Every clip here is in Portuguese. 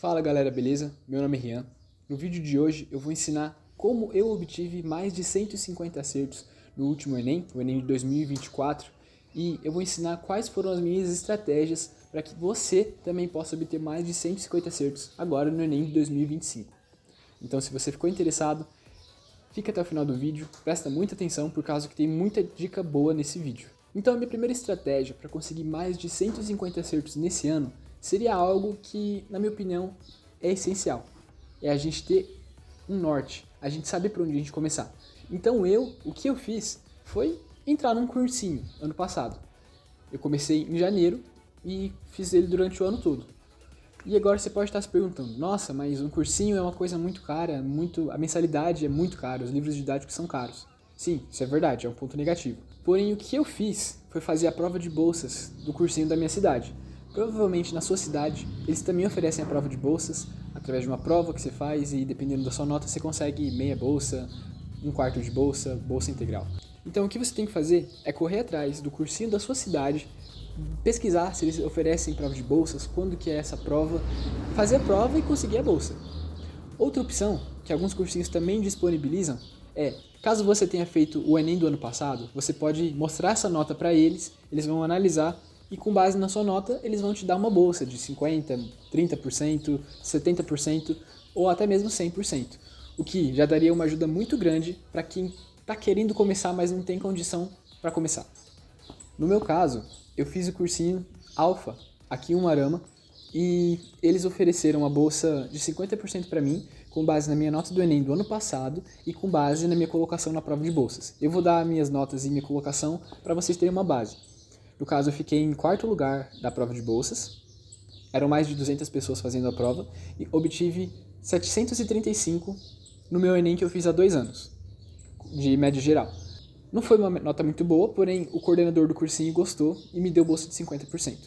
Fala galera, beleza? Meu nome é Rian. No vídeo de hoje eu vou ensinar como eu obtive mais de 150 acertos no último Enem, o Enem de 2024, e eu vou ensinar quais foram as minhas estratégias para que você também possa obter mais de 150 acertos agora no Enem de 2025. Então, se você ficou interessado, fica até o final do vídeo, presta muita atenção por causa que tem muita dica boa nesse vídeo. Então, a minha primeira estratégia para conseguir mais de 150 acertos nesse ano seria algo que, na minha opinião, é essencial. É a gente ter um norte, a gente saber por onde a gente começar. Então o que eu fiz foi entrar num cursinho ano passado. Eu comecei em janeiro e fiz ele durante o ano todo. E agora você pode estar se perguntando, nossa, mas um cursinho é uma coisa muito cara, a mensalidade é muito cara, os livros didáticos são caros. Sim, isso é verdade, é um ponto negativo. Porém, o que eu fiz foi fazer a prova de bolsas do cursinho da minha cidade. Provavelmente na sua cidade, eles também oferecem a prova de bolsas, através de uma prova que você faz e dependendo da sua nota você consegue meia bolsa, um quarto de bolsa, bolsa integral. Então o que você tem que fazer é correr atrás do cursinho da sua cidade, pesquisar se eles oferecem prova de bolsas, quando que é essa prova, fazer a prova e conseguir a bolsa. Outra opção, que alguns cursinhos também disponibilizam, é, caso você tenha feito o Enem do ano passado, você pode mostrar essa nota para eles, eles vão analisar e com base na sua nota, eles vão te dar uma bolsa de 50%, 30%, 70% ou até mesmo 100%. O que já daria uma ajuda muito grande para quem está querendo começar, mas não tem condição para começar. No meu caso, eu fiz o cursinho Alfa, aqui em Umuarama, e eles ofereceram uma bolsa de 50% para mim, com base na minha nota do Enem do ano passado e com base na minha colocação na prova de bolsas. Eu vou dar minhas notas e minha colocação para vocês terem uma base. No caso, eu fiquei em quarto lugar da prova de bolsas. Eram mais de 200 pessoas fazendo a prova e obtive 735 no meu Enem que eu fiz há 2 anos, de média geral. Não foi uma nota muito boa, porém o coordenador do cursinho gostou e me deu bolsa de 50%.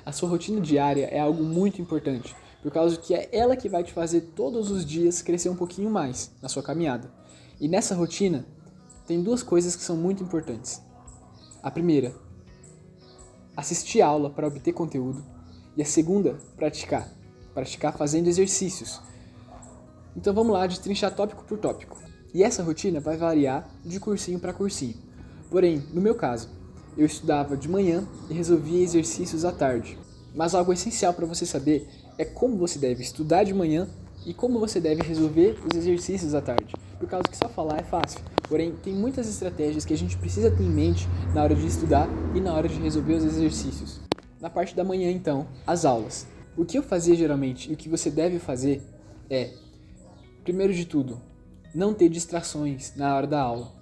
A sua rotina diária é algo muito importante, por causa que é ela que vai te fazer todos os dias crescer um pouquinho mais na sua caminhada. E nessa rotina, tem 2 coisas que são muito importantes. A primeira, assistir a aula para obter conteúdo, e a segunda, praticar fazendo exercícios. Então vamos lá, destrinchar tópico por tópico. E essa rotina vai variar de cursinho para cursinho. Porém, no meu caso, eu estudava de manhã e resolvia exercícios à tarde. Mas algo essencial para você saber é como você deve estudar de manhã e como você deve resolver os exercícios à tarde. Por causa que só falar é fácil, porém tem muitas estratégias que a gente precisa ter em mente na hora de estudar e na hora de resolver os exercícios. Na parte da manhã, então, as aulas. O que eu fazia geralmente e o que você deve fazer é, primeiro de tudo, não ter distrações na hora da aula.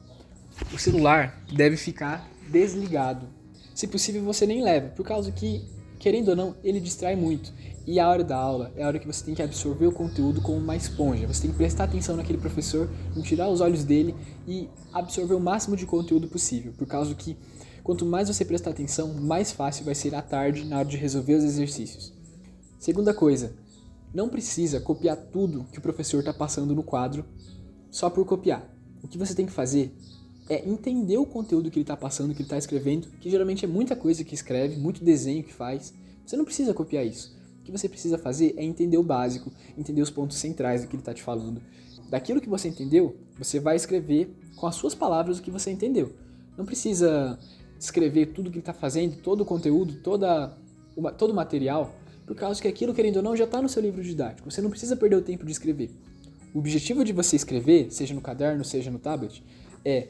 O celular deve ficar desligado. Se possível, você nem leva, por causa que, querendo ou não, ele distrai muito. E a hora da aula é a hora que você tem que absorver o conteúdo como uma esponja. Você tem que prestar atenção naquele professor, não tirar os olhos dele e absorver o máximo de conteúdo possível. Por causa que, quanto mais você prestar atenção, mais fácil vai ser à tarde na hora de resolver os exercícios. Segunda coisa, não precisa copiar tudo que o professor está passando no quadro só por copiar. O que você tem que fazer é entender o conteúdo que ele está passando, que ele está escrevendo, que geralmente é muita coisa que escreve, muito desenho que faz. Você não precisa copiar isso. O que você precisa fazer é entender o básico, entender os pontos centrais do que ele está te falando. Daquilo que você entendeu, você vai escrever com as suas palavras o que você entendeu. Não precisa escrever tudo que ele está fazendo, todo o conteúdo, todo o material, por causa que aquilo, querendo ou não, já está no seu livro didático. Você não precisa perder o tempo de escrever. O objetivo de você escrever, seja no caderno, seja no tablet, é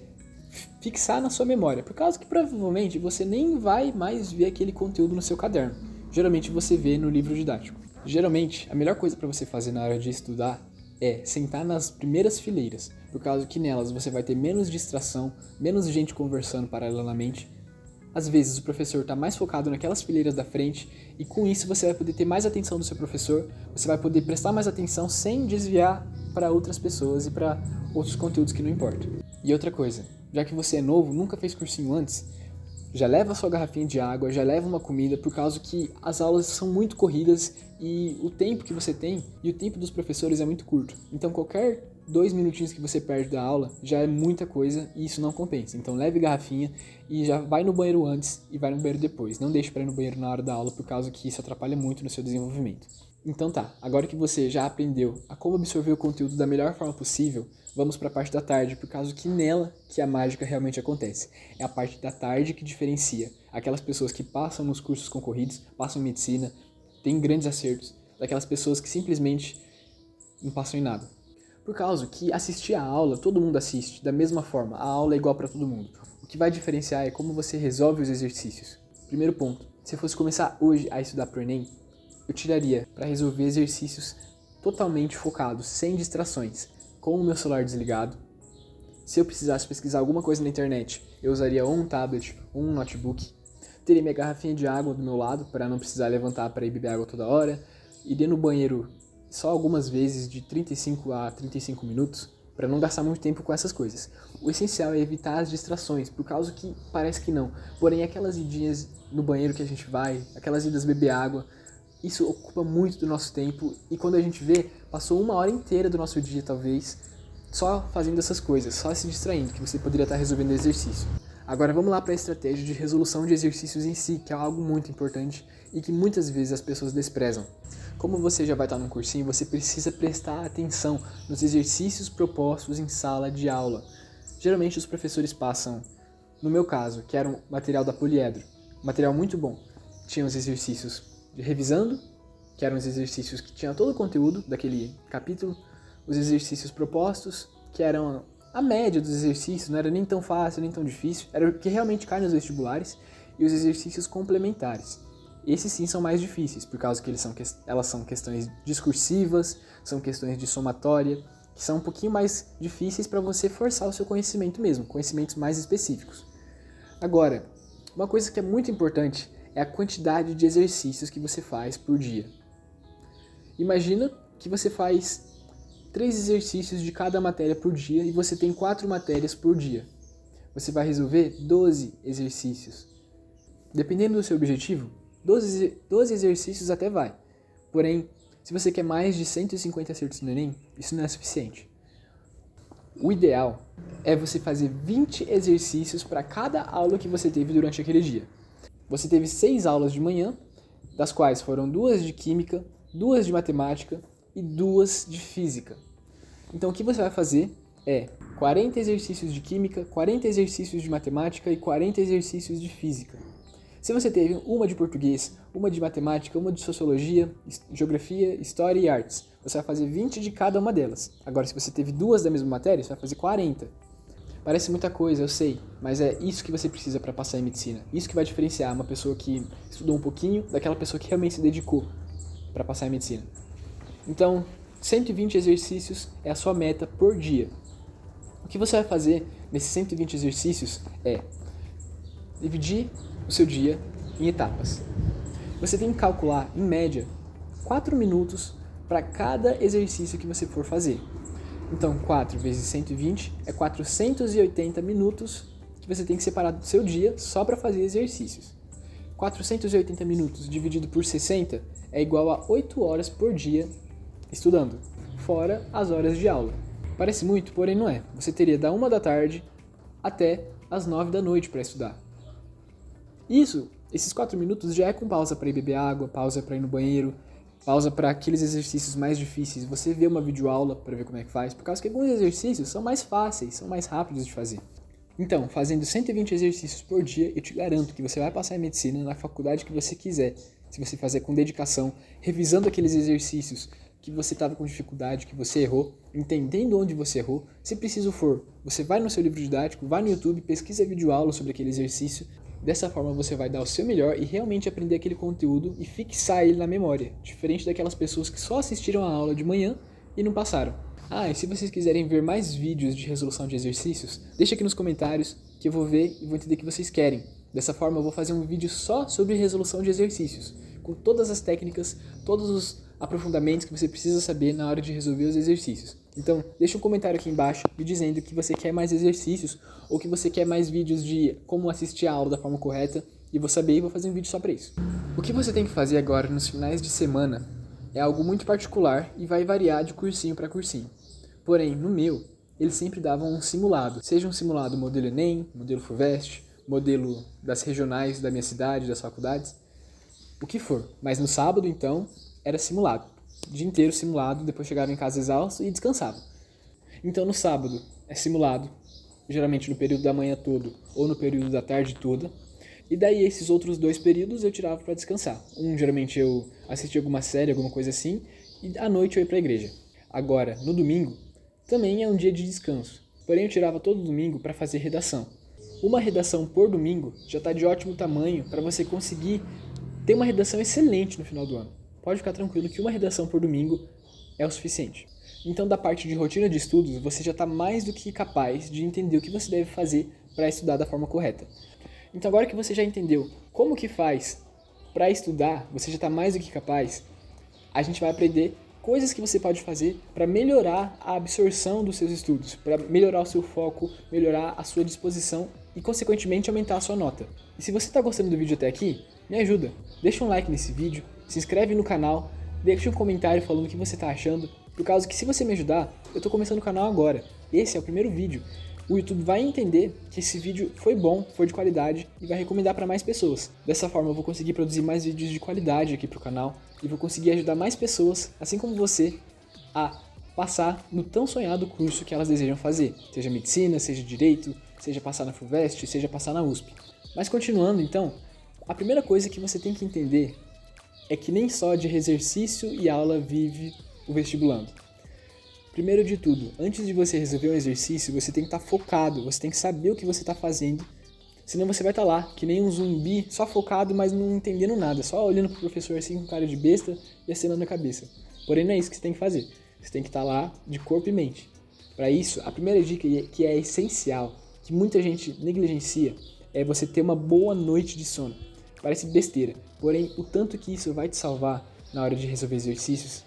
fixar na sua memória, por causa que provavelmente você nem vai mais ver aquele conteúdo no seu caderno. Geralmente você vê no livro didático. Geralmente, a melhor coisa para você fazer na hora de estudar é sentar nas primeiras fileiras, por causa que nelas você vai ter menos distração, menos gente conversando paralelamente. Às vezes o professor está mais focado naquelas fileiras da frente e com isso você vai poder ter mais atenção do seu professor, você vai poder prestar mais atenção sem desviar para outras pessoas e para outros conteúdos que não importam. E outra coisa, já que você é novo, nunca fez cursinho antes, já leva a sua garrafinha de água, já leva uma comida, por causa que as aulas são muito corridas e o tempo que você tem e o tempo dos professores é muito curto. Então qualquer 2 minutinhos que você perde da aula já é muita coisa e isso não compensa. Então leve garrafinha e já vai no banheiro antes e vai no banheiro depois. Não deixe para ir no banheiro na hora da aula, por causa que isso atrapalha muito no seu desenvolvimento. Então tá, agora que você já aprendeu a como absorver o conteúdo da melhor forma possível, vamos para a parte da tarde, por causa que nela que a mágica realmente acontece. É a parte da tarde que diferencia aquelas pessoas que passam nos cursos concorridos, passam em medicina, têm grandes acertos, daquelas pessoas que simplesmente não passam em nada. Por causa que assistir a aula, todo mundo assiste da mesma forma, a aula é igual para todo mundo. O que vai diferenciar é como você resolve os exercícios. Primeiro ponto, se eu fosse começar hoje a estudar para o Enem, eu tiraria para resolver exercícios totalmente focados, sem distrações, com o meu celular desligado. Se eu precisasse pesquisar alguma coisa na internet, eu usaria ou um tablet ou um notebook. Teria minha garrafinha de água do meu lado para não precisar levantar para ir beber água toda hora. Iria no banheiro só algumas vezes de 35 a 35 minutos para não gastar muito tempo com essas coisas. O essencial é evitar as distrações, por causa que parece que não. Porém, aquelas idinhas no banheiro que a gente vai, aquelas idas beber água, isso ocupa muito do nosso tempo e quando a gente vê, passou uma hora inteira do nosso dia, talvez, só fazendo essas coisas, só se distraindo, que você poderia estar resolvendo o exercício. Agora vamos lá para a estratégia de resolução de exercícios em si, que é algo muito importante e que muitas vezes as pessoas desprezam. Como você já vai estar num cursinho, você precisa prestar atenção nos exercícios propostos em sala de aula. Geralmente os professores passam, no meu caso, que era um material da Poliedro, um material muito bom. Tinha os exercícios de revisando, que eram os exercícios que tinham todo o conteúdo daquele capítulo, os exercícios propostos, que eram a média dos exercícios, não era nem tão fácil, nem tão difícil, era o que realmente cai nos vestibulares, e os exercícios complementares. Esses sim são mais difíceis, por causa que elas são questões discursivas, são questões de somatória, que são um pouquinho mais difíceis para você forçar o seu conhecimento mesmo, conhecimentos mais específicos. Agora, uma coisa que é muito importante é a quantidade de exercícios que você faz por dia. Imagina que você faz 3 exercícios de cada matéria por dia e você tem 4 matérias por dia. Você vai resolver 12 exercícios. Dependendo do seu objetivo, 12 exercícios até vai. Porém, se você quer mais de 150 acertos no Enem, isso não é suficiente. O ideal é você fazer 20 exercícios para cada aula que você teve durante aquele dia. Você teve 6 aulas de manhã, das quais foram 2 de química, 2 de matemática e 2 de física. Então o que você vai fazer é 40 exercícios de química, 40 exercícios de matemática e 40 exercícios de física. Se você teve uma de português, uma de matemática, uma de sociologia, geografia, história e artes, você vai fazer 20 de cada uma delas. Agora, se você teve 2 da mesma matéria, você vai fazer 40. Parece muita coisa, eu sei, mas é isso que você precisa para passar em medicina. Isso que vai diferenciar uma pessoa que estudou um pouquinho daquela pessoa que realmente se dedicou para passar em medicina. Então, 120 exercícios é a sua meta por dia. O que você vai fazer nesses 120 exercícios é dividir o seu dia em etapas. Você tem que calcular, em média, 4 minutos para cada exercício que você for fazer. Então, 4 vezes 120 é 480 minutos que você tem que separar do seu dia só para fazer exercícios. 480 minutos dividido por 60 é igual a 8 horas por dia estudando, fora as horas de aula. Parece muito, porém não é. Você teria da 1 da tarde até as 9 da noite para estudar. Esses 4 minutos já é com pausa para ir beber água, pausa para ir no banheiro, pausa para aqueles exercícios mais difíceis. Você vê uma videoaula para ver como é que faz, por causa que alguns exercícios são mais fáceis, são mais rápidos de fazer. Então, fazendo 120 exercícios por dia, eu te garanto que você vai passar em medicina na faculdade que você quiser, se você fazer com dedicação, revisando aqueles exercícios que você estava com dificuldade, que você errou, entendendo onde você errou. Se preciso for, você vai no seu livro didático, vai no YouTube, pesquisa videoaula sobre aquele exercício. Dessa forma você vai dar o seu melhor e realmente aprender aquele conteúdo e fixar ele na memória, diferente daquelas pessoas que só assistiram a aula de manhã e não passaram. E se vocês quiserem ver mais vídeos de resolução de exercícios, deixa aqui nos comentários que eu vou ver e vou entender o que vocês querem. Dessa forma eu vou fazer um vídeo só sobre resolução de exercícios, com todas as técnicas, todos os aprofundamentos que você precisa saber na hora de resolver os exercícios. Então, deixa um comentário aqui embaixo me dizendo que você quer mais exercícios ou que você quer mais vídeos de como assistir a aula da forma correta e vou saber e vou fazer um vídeo só para isso. O que você tem que fazer agora nos finais de semana é algo muito particular e vai variar de cursinho para cursinho. Porém, no meu, eles sempre davam um simulado, seja um simulado modelo Enem, modelo FUVEST, modelo das regionais da minha cidade, das faculdades, o que for. Mas no sábado, então, era simulado. o dia inteiro simulado, depois chegava em casa exausto e descansava. Então no sábado é simulado, geralmente no período da manhã todo ou no período da tarde toda. E daí esses outros 2 períodos eu tirava para descansar. Geralmente eu assistia alguma série, alguma coisa assim, e à noite eu ia para a igreja. Agora, no domingo, também é um dia de descanso. Porém eu tirava todo domingo para fazer redação. Uma redação por domingo já está de ótimo tamanho para você conseguir ter uma redação excelente no final do ano. Pode ficar tranquilo que uma redação por domingo é o suficiente. Então, da parte de rotina de estudos, você já está mais do que capaz de entender o que você deve fazer para estudar da forma correta. Então, agora que você já entendeu como que faz para estudar, você já está mais do que capaz, a gente vai aprender coisas que você pode fazer para melhorar a absorção dos seus estudos, para melhorar o seu foco, melhorar a sua disposição e, consequentemente, aumentar a sua nota. E se você está gostando do vídeo até aqui, me ajuda. Deixa um like nesse vídeo, se inscreve no canal, deixa um comentário falando o que você está achando, por causa que se você me ajudar, eu estou começando o canal agora. Esse é o primeiro vídeo. O YouTube vai entender que esse vídeo foi bom, foi de qualidade e vai recomendar para mais pessoas. Dessa forma eu vou conseguir produzir mais vídeos de qualidade aqui pro canal e vou conseguir ajudar mais pessoas, assim como você, a passar no tão sonhado curso que elas desejam fazer. Seja medicina, seja direito, seja passar na FUVEST, seja passar na USP. Mas continuando então, a primeira coisa que você tem que entender é que nem só de exercício e aula vive o vestibulando. Primeiro de tudo, antes de você resolver um exercício, você tem que estar focado, você tem que saber o que você está fazendo, senão você vai estar lá, que nem um zumbi, só focado, mas não entendendo nada, só olhando pro professor assim com cara de besta e acenando a cabeça. Porém, não é isso que você tem que fazer, você tem que estar lá de corpo e mente. Para isso, a primeira dica que é essencial, que muita gente negligencia, é você ter uma boa noite de sono. Parece besteira, porém, o tanto que isso vai te salvar na hora de resolver exercícios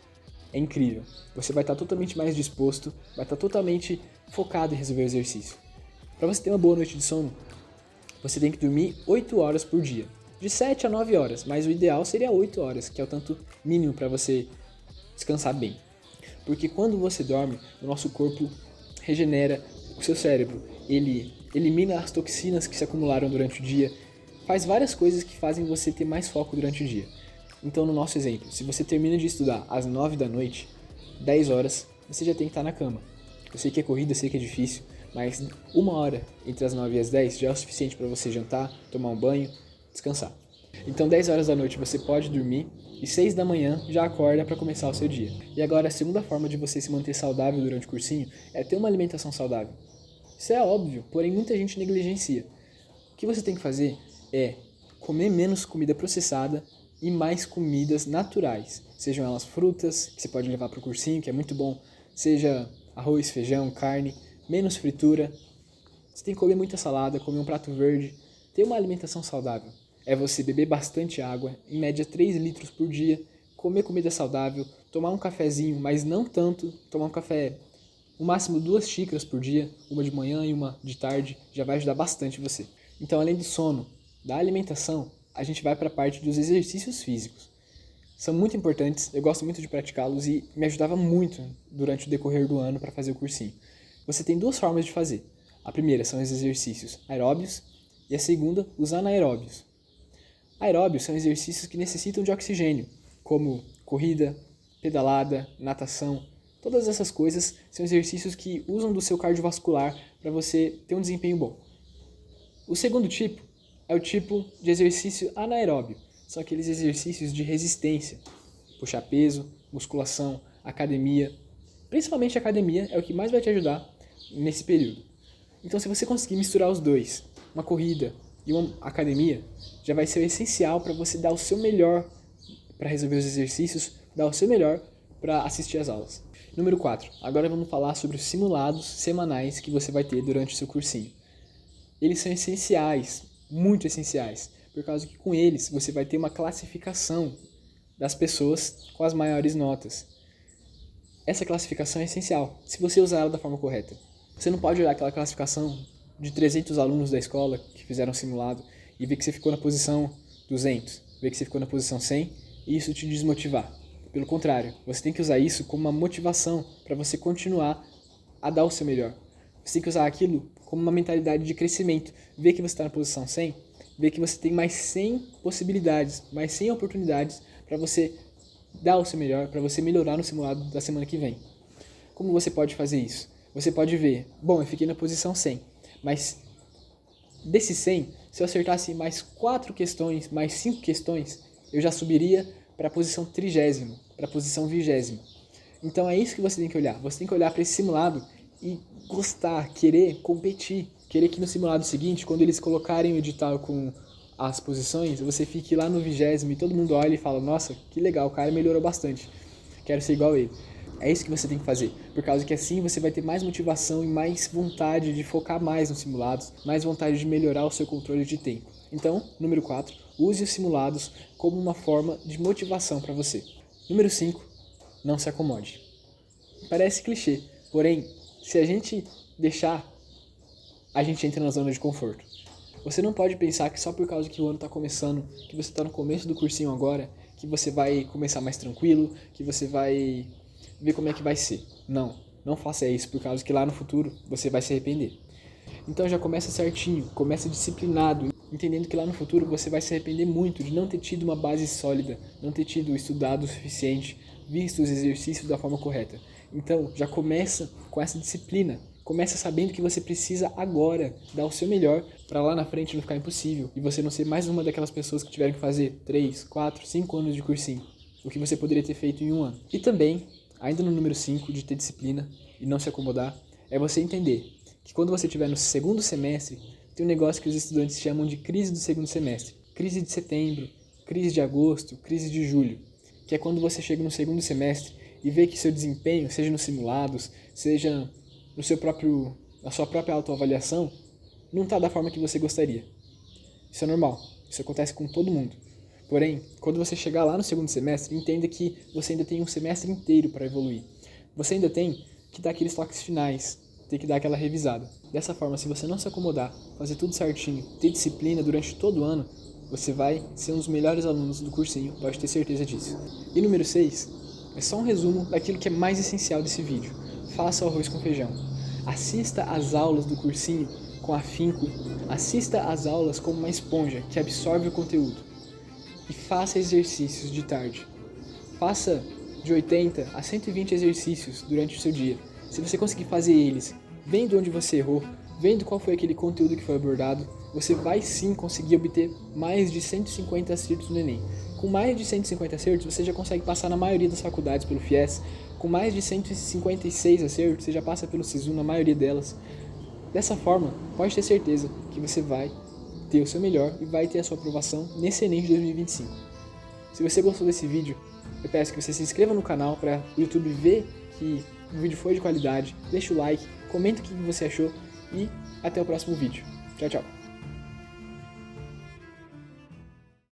é incrível. Você vai estar totalmente mais disposto, vai estar totalmente focado em resolver o exercício. Para você ter uma boa noite de sono, você tem que dormir 8 horas por dia. De 7 a 9 horas, mas o ideal seria 8 horas, que é o tanto mínimo para você descansar bem. Porque quando você dorme, o nosso corpo regenera o seu cérebro. Ele elimina as toxinas que se acumularam durante o dia, faz várias coisas que fazem você ter mais foco durante o dia. Então, no nosso exemplo, se você termina de estudar às 9 da noite, 10 horas, você já tem que estar na cama. Eu sei que é corrida, eu sei que é difícil, mas 1 hora entre as 9 e as 10 já é o suficiente para você jantar, tomar um banho, descansar. Então, 10 horas da noite você pode dormir e 6 da manhã já acorda para começar o seu dia. E agora, a segunda forma de você se manter saudável durante o cursinho é ter uma alimentação saudável. Isso é óbvio, porém muita gente negligencia. O que você tem que fazer é comer menos comida processada e mais comidas naturais, sejam elas frutas, que você pode levar para o cursinho, que é muito bom, seja arroz, feijão, carne, menos fritura. Você tem que comer muita salada, comer um prato verde, ter uma alimentação saudável. É você beber bastante água, em média 3 litros por dia, comer comida saudável, tomar um cafezinho, mas não tanto, tomar um café, no máximo 2 xícaras por dia, uma de manhã e uma de tarde, já vai ajudar bastante você. Então, além do sono, da alimentação, a gente vai para a parte dos exercícios físicos. São muito importantes, eu gosto muito de praticá-los e me ajudava muito durante o decorrer do ano para fazer o cursinho. Você tem 2 formas de fazer. A primeira são os exercícios aeróbios e a segunda, os anaeróbios. Aeróbios são exercícios que necessitam de oxigênio, como corrida, pedalada, natação. Todas essas coisas são exercícios que usam do seu cardiovascular para você ter um desempenho bom. O segundo tipo é o tipo de exercício anaeróbio. São aqueles exercícios de resistência. Puxar peso, musculação, academia. Principalmente a academia é o que mais vai te ajudar nesse período. Então, se você conseguir misturar os dois, uma corrida e uma academia, já vai ser o essencial para você dar o seu melhor para resolver os exercícios, dar o seu melhor para assistir às aulas. Número 4. Agora vamos falar sobre os simulados semanais que você vai ter durante o seu cursinho. Eles são essenciais, muito essenciais, por causa que com eles você vai ter uma classificação das pessoas com as maiores notas. Essa classificação é essencial, se você usar ela da forma correta. Você não pode olhar aquela classificação de 300 alunos da escola que fizeram simulado e ver que você ficou na posição 200, ver que você ficou na posição 100 e isso te desmotivar. Pelo contrário, você tem que usar isso como uma motivação para você continuar a dar o seu melhor. Você tem que usar aquilo como uma mentalidade de crescimento. Ver que você está na posição 100, ver que você tem mais 100 possibilidades, mais 100 oportunidades para você dar o seu melhor para você melhorar no simulado da semana que vem. Como você pode fazer isso? Você pode ver, bom, eu fiquei na posição 100, mas desses 100, se eu acertasse mais 4 questões, mais 5 questões, eu já subiria para a posição 30ª, para a posição 20ª. Então é isso que você tem que olhar. Você tem que olhar para esse simulado e gostar, querer competir, querer que no simulado seguinte, quando eles colocarem o edital com as posições, você fique lá no 20º e todo mundo olha e fala, nossa, que legal, o cara melhorou bastante, quero ser igual a ele. É isso que você tem que fazer, por causa que assim você vai ter mais motivação e mais vontade de focar mais nos simulados, mais vontade de melhorar o seu controle de tempo. Então, número 4, use os simulados como uma forma de motivação para você. Número 5, não se acomode. Parece clichê, porém, se a gente deixar, a gente entra na zona de conforto. Você não pode pensar que só por causa que o ano está começando, que você está no começo do cursinho agora, que você vai começar mais tranquilo, que você vai ver como é que vai ser. Não, não faça isso, por causa que lá no futuro você vai se arrepender. Então já começa certinho, começa disciplinado, entendendo que lá no futuro você vai se arrepender muito de não ter tido uma base sólida, não ter tido estudado o suficiente, visto os exercícios da forma correta. Então já começa com essa disciplina, começa sabendo que você precisa agora dar o seu melhor para lá na frente não ficar impossível e você não ser mais uma daquelas pessoas que tiveram que fazer 3, 4, 5 anos de cursinho, o que você poderia ter feito em um ano. E também, ainda no número 5, de ter disciplina e não se acomodar, é você entender que quando você estiver no segundo semestre, tem um negócio que os estudantes chamam de crise do segundo semestre. Crise de setembro, crise de agosto, crise de julho, que é quando você chega no segundo semestre e vê que seu desempenho, seja nos simulados, seja na sua própria autoavaliação, não está da forma que você gostaria. Isso é normal, isso acontece com todo mundo. Porém, quando você chegar lá no segundo semestre, entenda que você ainda tem um semestre inteiro para evoluir. Você ainda tem que dar aqueles toques finais, tem que dar aquela revisada. Dessa forma, se você não se acomodar, fazer tudo certinho, ter disciplina durante todo o ano, você vai ser um dos melhores alunos do cursinho, pode ter certeza disso. E número 6, é só um resumo daquilo que é mais essencial desse vídeo. Faça o arroz com feijão. Assista às aulas do cursinho com afinco, assista às aulas como uma esponja que absorve o conteúdo. E faça exercícios de tarde. Faça de 80 a 120 exercícios durante o seu dia. Se você conseguir fazer eles, vendo onde você errou, vendo qual foi aquele conteúdo que foi abordado, você vai sim conseguir obter mais de 150 acertos no Enem. Com mais de 150 acertos, você já consegue passar na maioria das faculdades pelo FIES. Com mais de 156 acertos, você já passa pelo SISU na maioria delas. Dessa forma, pode ter certeza que você vai ter o seu melhor e vai ter a sua aprovação nesse Enem de 2025. Se você gostou desse vídeo, eu peço que você se inscreva no canal para o YouTube ver que o vídeo foi de qualidade, deixa o like, comenta o que você achou e até o próximo vídeo. Tchau, tchau!